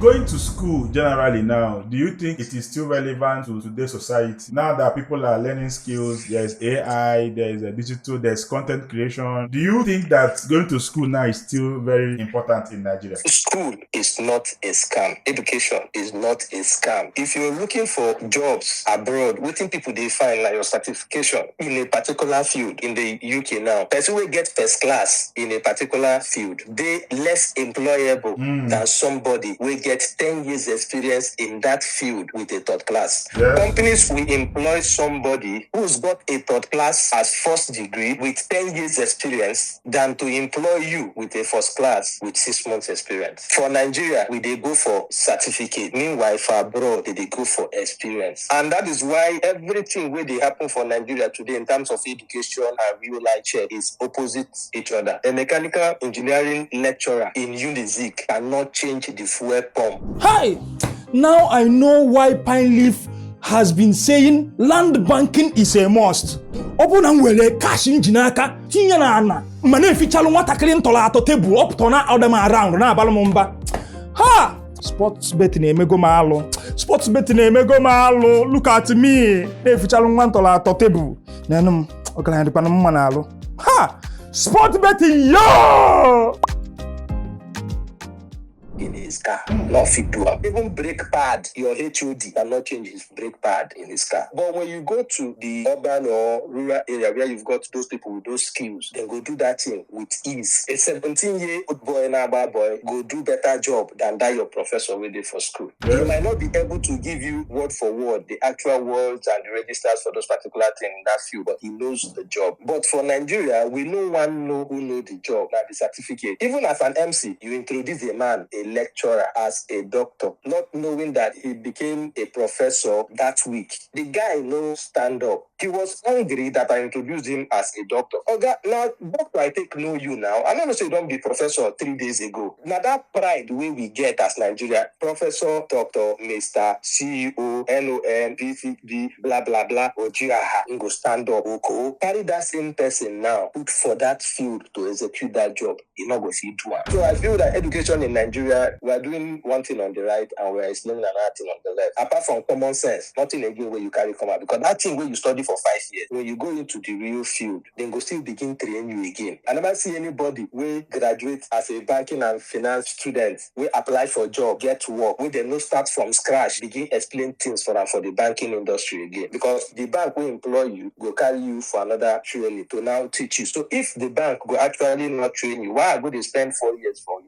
Going to school generally now, do you think it is still relevant to today's society? Now that people are learning skills, there's AI, there's a digital, there's content creation. Do you think that going to school now is still very important in Nigeria? School is not a scam. Education is not a scam. If you're looking for jobs abroad, waiting people they find like your certification in a particular field in the UK now, person will get first class in a particular field. They less employable than somebody will get 10 years experience in that field with a third class. Yes. Companies will employ somebody who's got a third class as first degree with 10 years experience than to employ you with a first class with 6 months experience. For Nigeria, they go for certificate. Meanwhile, for abroad, they go for experience. And that is why everything where they happen for Nigeria today in terms of education and real life check is opposite each other. A mechanical engineering lecturer in Unizik cannot change the fuel pump. Hi! Now I know why Pine Leaf has been saying land banking is a must. Obuna nwere cash njinaka tinye na ana mana efichalu nwatakịrị ntọla atọ tebụl ọpụtọ na all them around na abalụ mba. Ha! Sports betting emego m alụ. Sports betting emego m alụ. Look at me. Efichalu nwa ntọla atọ tebụl. Na enu m ọgaranya dịkwana mma na alụ. Ha! Sports betting yo! In his car, not fit do am. Even brake pad, your HOD cannot change his brake pad in his car. But when you go to the urban or rural area where you've got those people with those skills, then go do that thing with ease. A 17-year-old boy and a bad boy go do better job than that your professor will do for school. He might not be able to give you word for word the actual words and the registers for those particular things in that field, but he knows the job. But for Nigeria, we no one know who know the job, not the certificate. Even as an MC, you introduce a man, a lecturer as a doctor, not knowing that he became a professor that week. The guy no stand up. He was angry that I introduced him as a doctor. Okay, now, doctor, I take know you now. I don't know say you don't be professor 3 days ago. Now that pride way we get as Nigeria, professor, doctor, Mr. CEO, NON, VCD, blah, blah, blah, Ojiraha, you go stand up, okay. Carry that same person now, put for that field to execute that job. You not go see do it. So I feel that education in Nigeria, we're doing one thing on the right and we're explaining another thing on the left. Apart from common sense, nothing again where you carry come out. Because that thing where you study for 5 years, when you go into the real field, then go still begin training you again. I never see anybody where graduate as a banking and finance student, we apply for job, get to work, where they no start from scratch, begin explain things for them for the banking industry again. Because the bank will employ you, go carry you for another training to now teach you. So if the bank go actually not train you, why would they spend 4 years for you?